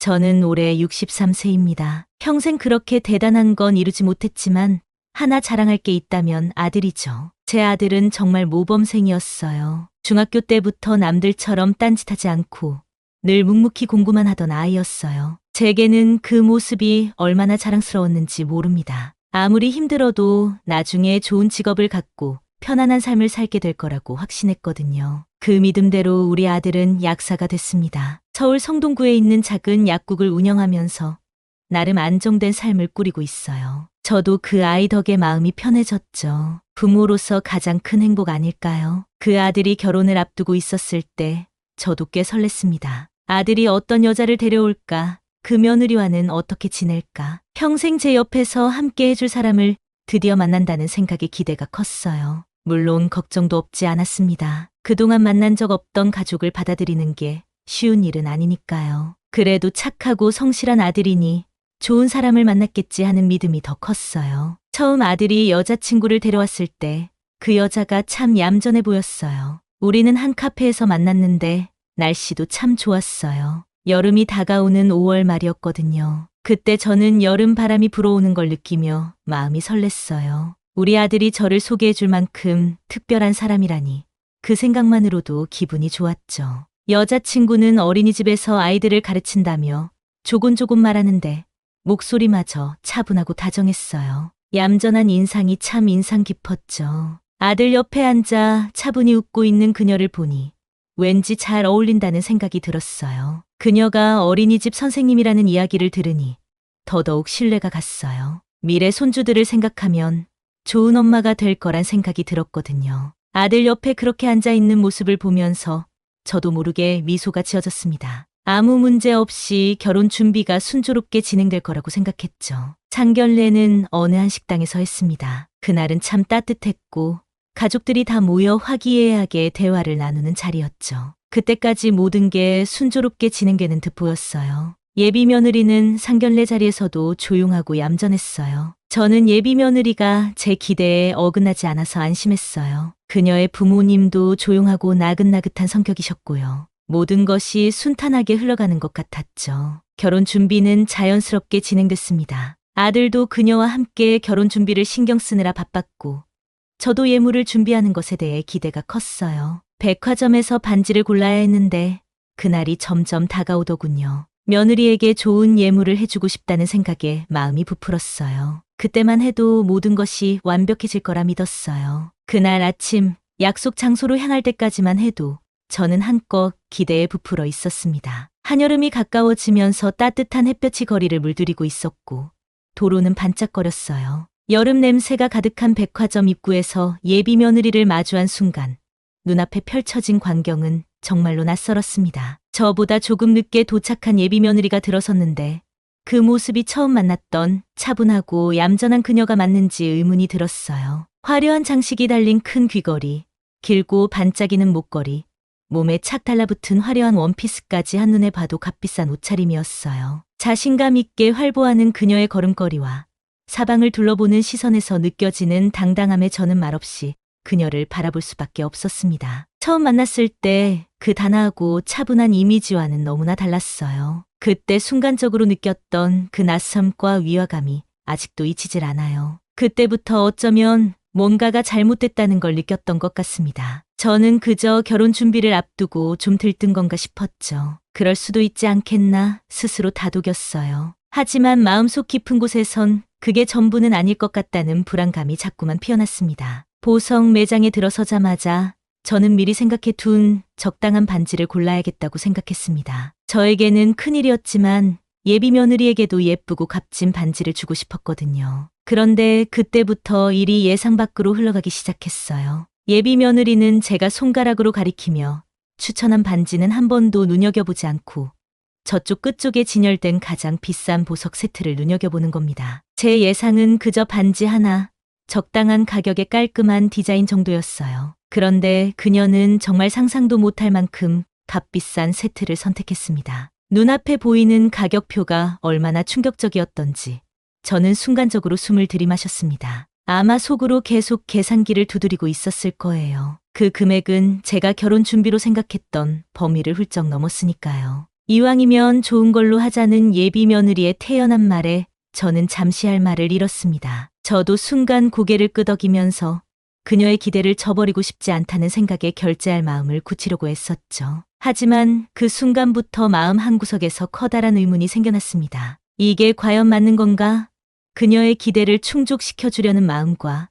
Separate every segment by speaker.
Speaker 1: 저는 올해 63세입니다. 평생 그렇게 대단한 건 이루지 못했지만 하나 자랑할 게 있다면 아들이죠. 제 아들은 정말 모범생이었어요. 중학교 때부터 남들처럼 딴짓하지 않고 늘 묵묵히 공부만 하던 아이였어요. 제게는 그 모습이 얼마나 자랑스러웠는지 모릅니다. 아무리 힘들어도 나중에 좋은 직업을 갖고 편안한 삶을 살게 될 거라고 확신했거든요. 그 믿음대로 우리 아들은 약사가 됐습니다. 서울 성동구에 있는 작은 약국을 운영하면서 나름 안정된 삶을 꾸리고 있어요. 저도 그 아이 덕에 마음이 편해졌죠. 부모로서 가장 큰 행복 아닐까요? 그 아들이 결혼을 앞두고 있었을 때 저도 꽤 설렜습니다. 아들이 어떤 여자를 데려올까? 그 며느리와는 어떻게 지낼까? 평생 제 옆에서 함께 해줄 사람을 드디어 만난다는 생각에 기대가 컸어요. 물론 걱정도 없지 않았습니다. 그동안 만난 적 없던 가족을 받아들이는 게 쉬운 일은 아니니까요. 그래도 착하고 성실한 아들이니 좋은 사람을 만났겠지 하는 믿음이 더 컸어요. 처음 아들이 여자친구를 데려왔을 때 그 여자가 참 얌전해 보였어요. 우리는 한 카페에서 만났는데 날씨도 참 좋았어요. 여름이 다가오는 5월 말이었거든요. 그때 저는 여름 바람이 불어오는 걸 느끼며 마음이 설렜어요. 우리 아들이 저를 소개해 줄 만큼 특별한 사람이라니 그 생각만으로도 기분이 좋았죠. 여자친구는 어린이집에서 아이들을 가르친다며 조곤조곤 말하는데 목소리마저 차분하고 다정했어요. 얌전한 인상이 참 인상 깊었죠. 아들 옆에 앉아 차분히 웃고 있는 그녀를 보니 왠지 잘 어울린다는 생각이 들었어요. 그녀가 어린이집 선생님이라는 이야기를 들으니 더더욱 신뢰가 갔어요. 미래 손주들을 생각하면 좋은 엄마가 될 거란 생각이 들었거든요. 아들 옆에 그렇게 앉아 있는 모습을 보면서 저도 모르게 미소가 지어졌습니다. 아무 문제 없이 결혼 준비가 순조롭게 진행될 거라고 생각했죠. 상견례는 어느 한 식당에서 했습니다. 그날은 참 따뜻했고 가족들이 다 모여 화기애애하게 대화를 나누는 자리였죠. 그때까지 모든 게 순조롭게 진행되는 듯 보였어요. 예비 며느리는 상견례 자리에서도 조용하고 얌전했어요. 저는 예비 며느리가 제 기대에 어긋나지 않아서 안심했어요. 그녀의 부모님도 조용하고 나긋나긋한 성격이셨고요. 모든 것이 순탄하게 흘러가는 것 같았죠. 결혼 준비는 자연스럽게 진행됐습니다. 아들도 그녀와 함께 결혼 준비를 신경 쓰느라 바빴고 저도 예물을 준비하는 것에 대해 기대가 컸어요. 백화점에서 반지를 골라야 했는데 그날이 점점 다가오더군요. 며느리에게 좋은 예물을 해주고 싶다는 생각에 마음이 부풀었어요. 그때만 해도 모든 것이 완벽해질 거라 믿었어요. 그날 아침 약속 장소로 향할 때까지만 해도 저는 한껏 기대에 부풀어 있었습니다. 한여름이 가까워지면서 따뜻한 햇볕이 거리를 물들이고 있었고 도로는 반짝거렸어요. 여름 냄새가 가득한 백화점 입구에서 예비 며느리를 마주한 순간 눈앞에 펼쳐진 광경은 정말로 낯설었습니다. 저보다 조금 늦게 도착한 예비 며느리가 들어섰는데 그 모습이 처음 만났던 차분하고 얌전한 그녀가 맞는지 의문이 들었어요. 화려한 장식이 달린 큰 귀걸이, 길고 반짝이는 목걸이, 몸에 착 달라붙은 화려한 원피스까지 한눈에 봐도 값비싼 옷차림이었어요. 자신감 있게 활보하는 그녀의 걸음걸이와 사방을 둘러보는 시선에서 느껴지는 당당함에 저는 말없이 그녀를 바라볼 수밖에 없었습니다. 처음 만났을 때 그 단아하고 차분한 이미지와는 너무나 달랐어요. 그때 순간적으로 느꼈던 그 낯섦과 위화감이 아직도 잊히질 않아요. 그때부터 어쩌면 뭔가가 잘못됐다는 걸 느꼈던 것 같습니다. 저는 그저 결혼 준비를 앞두고 좀 들뜬 건가 싶었죠. 그럴 수도 있지 않겠나 스스로 다독였어요. 하지만 마음속 깊은 곳에선 그게 전부는 아닐 것 같다는 불안감이 자꾸만 피어났습니다. 보석 매장에 들어서자마자 저는 미리 생각해 둔 적당한 반지를 골라야겠다고 생각했습니다. 저에게는 큰일이었지만 예비 며느리에게도 예쁘고 값진 반지를 주고 싶었거든요. 그런데 그때부터 일이 예상 밖으로 흘러가기 시작했어요. 예비 며느리는 제가 손가락으로 가리키며 추천한 반지는 한 번도 눈여겨보지 않고 저쪽 끝쪽에 진열된 가장 비싼 보석 세트를 눈여겨보는 겁니다. 제 예상은 그저 반지 하나, 적당한 가격의 깔끔한 디자인 정도였어요. 그런데 그녀는 정말 상상도 못할 만큼 값비싼 세트를 선택했습니다. 눈앞에 보이는 가격표가 얼마나 충격적이었던지 저는 순간적으로 숨을 들이마셨습니다. 아마 속으로 계속 계산기를 두드리고 있었을 거예요. 그 금액은 제가 결혼 준비로 생각했던 범위를 훌쩍 넘었으니까요. 이왕이면 좋은 걸로 하자는 예비 며느리의 태연한 말에 저는 잠시 할 말을 잃었습니다. 저도 순간 고개를 끄덕이면서 그녀의 기대를 저버리고 싶지 않다는 생각에 결제할 마음을 굳히려고 했었죠. 하지만 그 순간부터 마음 한구석에서 커다란 의문이 생겨났습니다. 이게 과연 맞는 건가? 그녀의 기대를 충족시켜주려는 마음과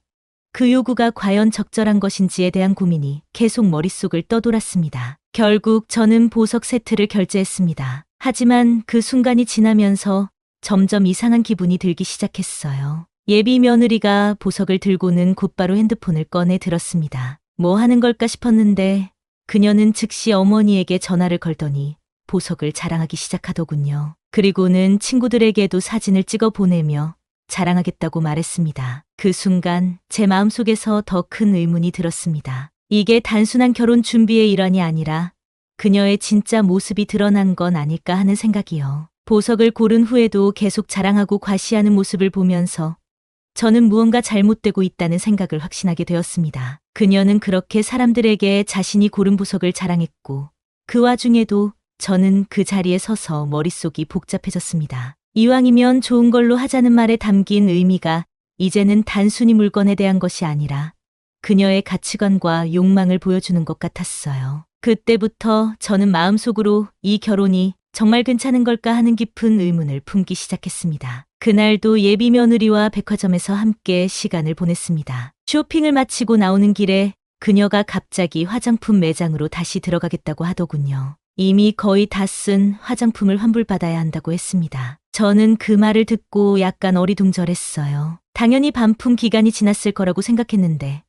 Speaker 1: 그 요구가 과연 적절한 것인지에 대한 고민이 계속 머릿속을 떠돌았습니다. 결국 저는 보석 세트를 결제했습니다. 하지만 그 순간이 지나면서 점점 이상한 기분이 들기 시작했어요. 예비 며느리가 보석을 들고는 곧바로 핸드폰을 꺼내 들었습니다. 뭐 하는 걸까 싶었는데 그녀는 즉시 어머니에게 전화를 걸더니 보석을 자랑하기 시작하더군요. 그리고는 친구들에게도 사진을 찍어 보내며 자랑하겠다고 말했습니다. 그 순간 제 마음속에서 더 큰 의문이 들었습니다. 이게 단순한 결혼 준비의 일환이 아니라 그녀의 진짜 모습이 드러난 건 아닐까 하는 생각이요. 보석을 고른 후에도 계속 자랑하고 과시하는 모습을 보면서 저는 무언가 잘못되고 있다는 생각을 확신하게 되었습니다. 그녀는 그렇게 사람들에게 자신이 고른 보석을 자랑했고 그 와중에도 저는 그 자리에 서서 머릿속이 복잡해졌습니다. 이왕이면 좋은 걸로 하자는 말에 담긴 의미가 이제는 단순히 물건에 대한 것이 아니라 그녀의 가치관과 욕망을 보여주는 것 같았어요. 그때부터 저는 마음속으로 이 결혼이 정말 괜찮은 걸까 하는 깊은 의문을 품기 시작했습니다. 그날도 예비 며느리와 백화점에서 함께 시간을 보냈습니다. 쇼핑을 마치고 나오는 길에 그녀가 갑자기 화장품 매장으로 다시 들어가겠다고 하더군요. 이미 거의 다 쓴 화장품을 환불받아야 한다고 했습니다. 저는 그 말을 듣고 약간 어리둥절했어요. 당연히 반품 기간이 지났을 거라고 생각했는데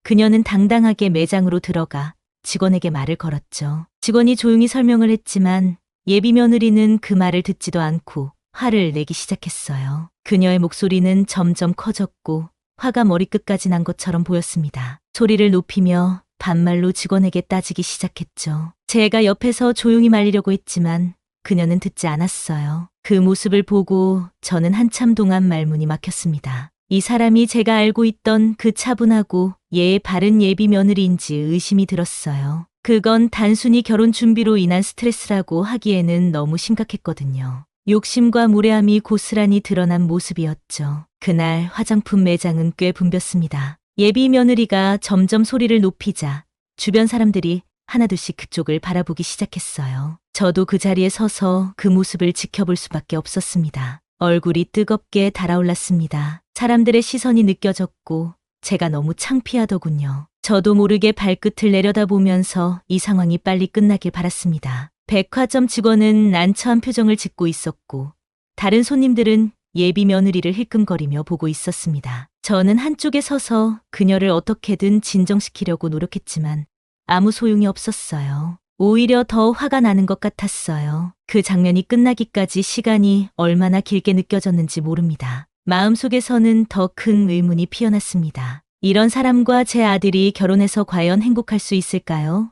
Speaker 1: 그녀는 당당하게 매장으로 들어가 직원에게 말을 걸었죠. 직원이 조용히 설명을 했지만 예비 며느리는 그 말을 듣지도 않고 화를 내기 시작했어요. 그녀의 목소리는 점점 커졌고 화가 머리끝까지 난 것처럼 보였습니다. 소리를 높이며 반말로 직원에게 따지기 시작했죠. 제가 옆에서 조용히 말리려고 했지만 그녀는 듣지 않았어요. 그 모습을 보고 저는 한참 동안 말문이 막혔습니다. 이 사람이 제가 알고 있던 그 차분하고 예의 바른 예비 며느리인지 의심이 들었어요. 그건 단순히 결혼 준비로 인한 스트레스라고 하기에는 너무 심각했거든요. 욕심과 무례함이 고스란히 드러난 모습이었죠. 그날 화장품 매장은 꽤 붐볐습니다. 예비 며느리가 점점 소리를 높이자 주변 사람들이 하나둘씩 그쪽을 바라보기 시작했어요. 저도 그 자리에 서서 그 모습을 지켜볼 수밖에 없었습니다. 얼굴이 뜨겁게 달아올랐습니다. 사람들의 시선이 느껴졌고 제가 너무 창피하더군요. 저도 모르게 발끝을 내려다보면서 이 상황이 빨리 끝나길 바랐습니다. 백화점 직원은 난처한 표정을 짓고 있었고 다른 손님들은 예비 며느리를 힐끔거리며 보고 있었습니다. 저는 한쪽에 서서 그녀를 어떻게든 진정시키려고 노력했지만 아무 소용이 없었어요. 오히려 더 화가 나는 것 같았어요. 그 장면이 끝나기까지 시간이 얼마나 길게 느껴졌는지 모릅니다. 마음속에서는 더 큰 의문이 피어났습니다. 이런 사람과 제 아들이 결혼해서 과연 행복할 수 있을까요?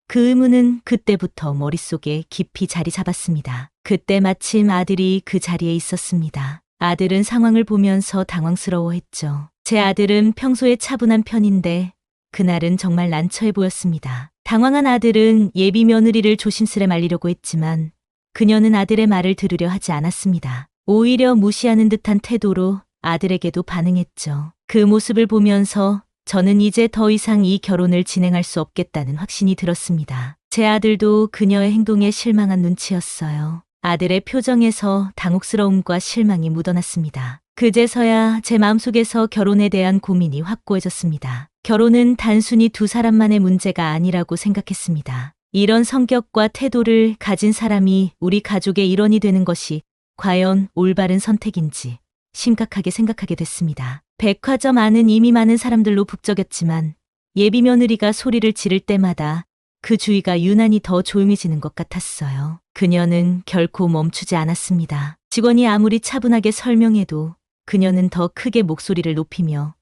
Speaker 1: 그 의문은 그때부터 머릿속에 깊이 자리 잡았습니다. 그때 마침 아들이 그 자리에 있었습니다. 아들은 상황을 보면서 당황스러워했죠. 제 아들은 평소에 차분한 편인데 그날은 정말 난처해 보였습니다. 당황한 아들은 예비 며느리를 조심스레 말리려고 했지만 그녀는 아들의 말을 들으려 하지 않았습니다. 오히려 무시하는 듯한 태도로 아들에게도 반응했죠. 그 모습을 보면서 저는 이제 더 이상 이 결혼을 진행할 수 없겠다는 확신이 들었습니다. 제 아들도 그녀의 행동에 실망한 눈치였어요. 아들의 표정에서 당혹스러움과 실망이 묻어났습니다. 그제서야 제 마음속에서 결혼에 대한 고민이 확고해졌습니다. 결혼은 단순히 두 사람만의 문제가 아니라고 생각했습니다. 이런 성격과 태도를 가진 사람이 우리 가족의 일원이 되는 것이 과연 올바른 선택인지 심각하게 생각하게 됐습니다. 백화점 안은 이미 많은 사람들로 북적였지만 예비 며느리가 소리를 지를 때마다 그 주위가 유난히 더 조용해지는 것 같았어요. 그녀는 결코 멈추지 않았습니다. 직원이 아무리 차분하게 설명해도 그녀는 더 크게 목소리를 높이며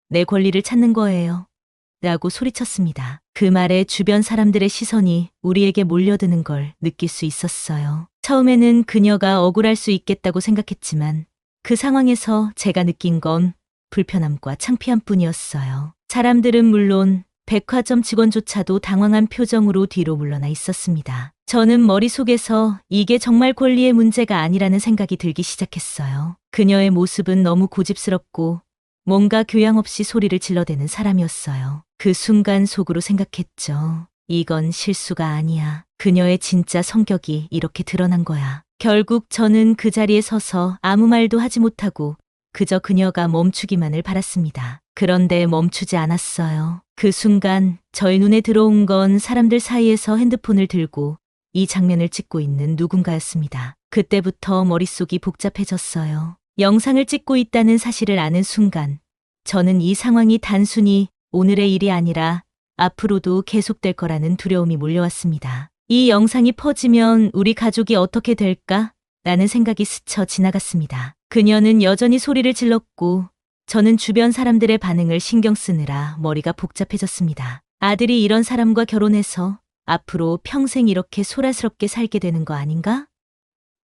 Speaker 1: 내 권리를 찾는 거예요. 라고 소리쳤습니다. 그 말에 주변 사람들의 시선이 우리에게 몰려드는 걸 느낄 수 있었어요. 처음에는 그녀가 억울할 수 있겠다고 생각했지만 그 상황에서 제가 느낀 건 불편함과 창피함 뿐이었어요. 사람들은 물론 백화점 직원조차도 당황한 표정으로 뒤로 물러나 있었습니다. 저는 머릿속에서 이게 정말 권리의 문제가 아니라는 생각이 들기 시작했어요. 그녀의 모습은 너무 고집스럽고 뭔가 교양 없이 소리를 질러대는 사람이었어요. 그 순간 속으로 생각했죠. 이건 실수가 아니야. 그녀의 진짜 성격이 이렇게 드러난 거야. 결국 저는 그 자리에 서서 아무 말도 하지 못하고 그저 그녀가 멈추기만을 바랐습니다. 그런데 멈추지 않았어요. 그 순간 저의 눈에 들어온 건 사람들 사이에서 핸드폰을 들고 이 장면을 찍고 있는 누군가였습니다. 그때부터 머릿속이 복잡해졌어요. 영상을 찍고 있다는 사실을 아는 순간 저는 이 상황이 단순히 오늘의 일이 아니라 앞으로도 계속될 거라는 두려움이 몰려왔습니다. 이 영상이 퍼지면 우리 가족이 어떻게 될까? 라는 생각이 스쳐 지나갔습니다. 그녀는 여전히 소리를 질렀고 저는 주변 사람들의 반응을 신경 쓰느라 머리가 복잡해졌습니다. 아들이 이런 사람과 결혼해서 앞으로 평생 이렇게 소란스럽게 살게 되는 거 아닌가?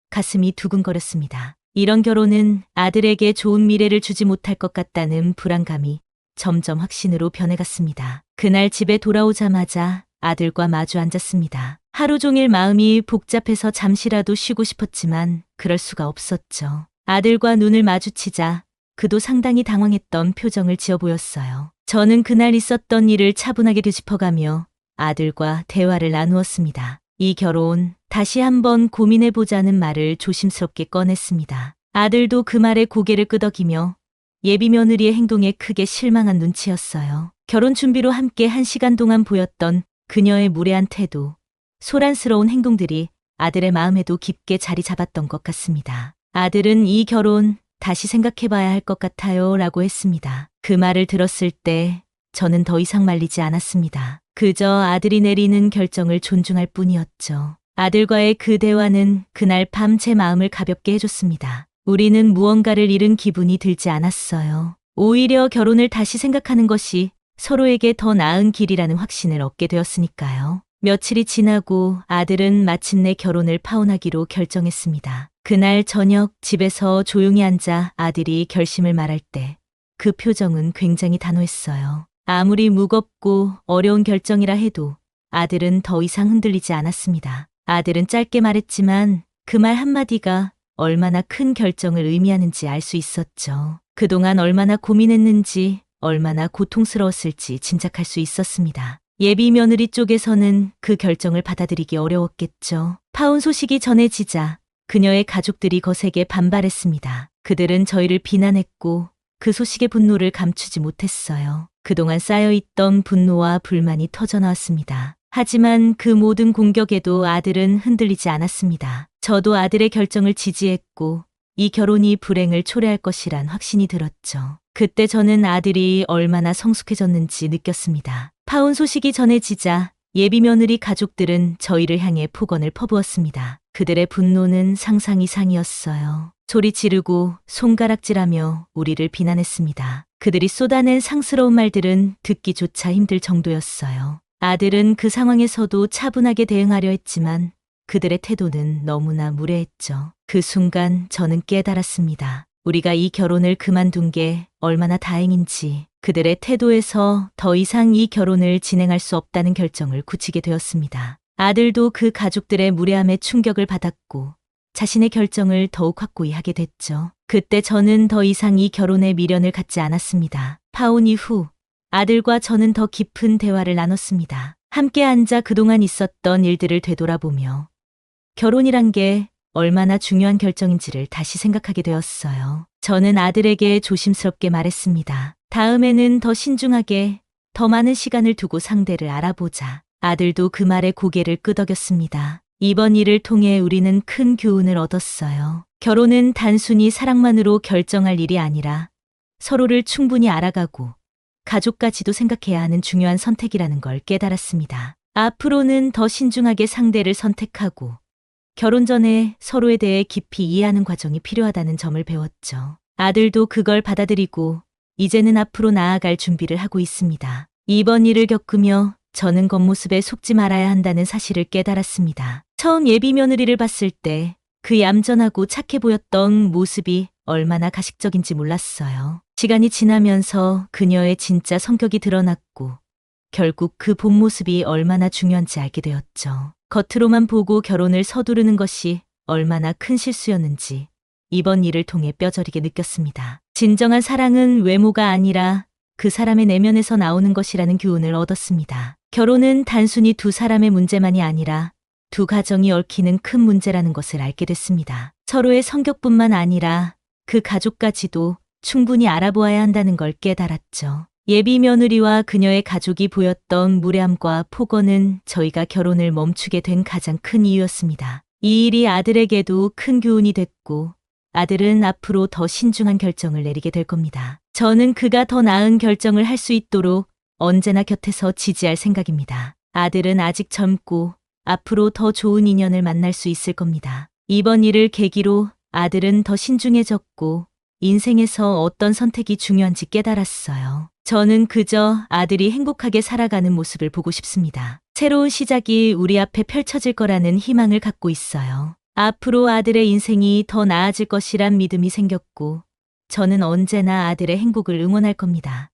Speaker 1: 가슴이 두근거렸습니다. 이런 결혼은 아들에게 좋은 미래를 주지 못할 것 같다는 불안감이 점점 확신으로 변해갔습니다. 그날 집에 돌아오자마자 아들과 마주 앉았습니다. 하루 종일 마음이 복잡해서 잠시라도 쉬고 싶었지만 그럴 수가 없었죠. 아들과 눈을 마주치자 그도 상당히 당황했던 표정을 지어 보였어요. 저는 그날 있었던 일을 차분하게 되짚어가며 아들과 대화를 나누었습니다. 이 결혼 다시 한번 고민해보자는 말을 조심스럽게 꺼냈습니다. 아들도 그 말에 고개를 끄덕이며 예비 며느리의 행동에 크게 실망한 눈치였어요. 결혼 준비로 함께 1시간 동안 보였던 그녀의 무례한 태도, 소란스러운 행동들이 아들의 마음에도 깊게 자리 잡았던 것 같습니다. 아들은 이 결혼 다시 생각해봐야 할 것 같아요 라고 했습니다. 그 말을 들었을 때 저는 더 이상 말리지 않았습니다. 그저 아들이 내리는 결정을 존중할 뿐이었죠. 아들과의 그 대화는 그날 밤 제 마음을 가볍게 해줬습니다. 우리는 무언가를 잃은 기분이 들지 않았어요. 오히려 결혼을 다시 생각하는 것이 서로에게 더 나은 길이라는 확신을 얻게 되었으니까요. 며칠이 지나고 아들은 마침내 결혼을 파혼하기로 결정했습니다. 그날 저녁 집에서 조용히 앉아 아들이 결심을 말할 때 그 표정은 굉장히 단호했어요. 아무리 무겁고 어려운 결정이라 해도 아들은 더 이상 흔들리지 않았습니다. 아들은 짧게 말했지만 그 말 한마디가 얼마나 큰 결정을 의미하는지 알 수 있었죠. 그동안 얼마나 고민했는지, 얼마나 고통스러웠을지 짐작할 수 있었습니다. 예비 며느리 쪽에서는 그 결정을 받아들이기 어려웠겠죠. 파혼 소식이 전해지자 그녀의 가족들이 거세게 반발했습니다. 그들은 저희를 비난했고 그 소식의 분노를 감추지 못했어요. 그동안 쌓여있던 분노와 불만이 터져나왔습니다. 하지만 그 모든 공격에도 아들은 흔들리지 않았습니다. 저도 아들의 결정을 지지했고 이 결혼이 불행을 초래할 것이란 확신이 들었죠. 그때 저는 아들이 얼마나 성숙해졌는지 느꼈습니다. 파혼 소식이 전해지자 예비 며느리 가족들은 저희를 향해 폭언을 퍼부었습니다. 그들의 분노는 상상 이상이었어요. 소리 지르고 손가락질하며 우리를 비난했습니다. 그들이 쏟아낸 상스러운 말들은 듣기조차 힘들 정도였어요. 아들은 그 상황에서도 차분하게 대응하려 했지만 그들의 태도는 너무나 무례했죠. 그 순간 저는 깨달았습니다. 우리가 이 결혼을 그만둔 게 얼마나 다행인지. 그들의 태도에서 더 이상 이 결혼을 진행할 수 없다는 결정을 굳히게 되었습니다. 아들도 그 가족들의 무례함에 충격을 받았고 자신의 결정을 더욱 확고히 하게 됐죠. 그때 저는 더 이상 이 결혼에 미련을 갖지 않았습니다. 파혼 이후 아들과 저는 더 깊은 대화를 나눴습니다. 함께 앉아 그동안 있었던 일들을 되돌아보며 결혼이란 게 얼마나 중요한 결정인지를 다시 생각하게 되었어요. 저는 아들에게 조심스럽게 말했습니다. 다음에는 더 신중하게, 더 많은 시간을 두고 상대를 알아보자. 아들도 그 말에 고개를 끄덕였습니다. 이번 일을 통해 우리는 큰 교훈을 얻었어요. 결혼은 단순히 사랑만으로 결정할 일이 아니라 서로를 충분히 알아가고 가족까지도 생각해야 하는 중요한 선택이라는 걸 깨달았습니다. 앞으로는 더 신중하게 상대를 선택하고 결혼 전에 서로에 대해 깊이 이해하는 과정이 필요하다는 점을 배웠죠. 아들도 그걸 받아들이고 이제는 앞으로 나아갈 준비를 하고 있습니다. 이번 일을 겪으며 저는 겉모습에 속지 말아야 한다는 사실을 깨달았습니다. 처음 예비 며느리를 봤을 때 그 얌전하고 착해 보였던 모습이 얼마나 가식적인지 몰랐어요. 시간이 지나면서 그녀의 진짜 성격이 드러났고 결국 그 본 모습이 얼마나 중요한지 알게 되었죠. 겉으로만 보고 결혼을 서두르는 것이 얼마나 큰 실수였는지 이번 일을 통해 뼈저리게 느꼈습니다. 진정한 사랑은 외모가 아니라 그 사람의 내면에서 나오는 것이라는 교훈을 얻었습니다. 결혼은 단순히 두 사람의 문제만이 아니라 두 가정이 얽히는 큰 문제라는 것을 알게 됐습니다. 서로의 성격뿐만 아니라 그 가족까지도 충분히 알아보아야 한다는 걸 깨달았죠. 예비 며느리와 그녀의 가족이 보였던 무례함과 폭언은 저희가 결혼을 멈추게 된 가장 큰 이유였습니다. 이 일이 아들에게도 큰 교훈이 됐고 아들은 앞으로 더 신중한 결정을 내리게 될 겁니다. 저는 그가 더 나은 결정을 할 수 있도록 언제나 곁에서 지지할 생각입니다. 아들은 아직 젊고 앞으로 더 좋은 인연을 만날 수 있을 겁니다. 이번 일을 계기로 아들은 더 신중해졌고 인생에서 어떤 선택이 중요한지 깨달았어요. 저는 그저 아들이 행복하게 살아가는 모습을 보고 싶습니다. 새로운 시작이 우리 앞에 펼쳐질 거라는 희망을 갖고 있어요. 앞으로 아들의 인생이 더 나아질 것이란 믿음이 생겼고 저는 언제나 아들의 행복을 응원할 겁니다.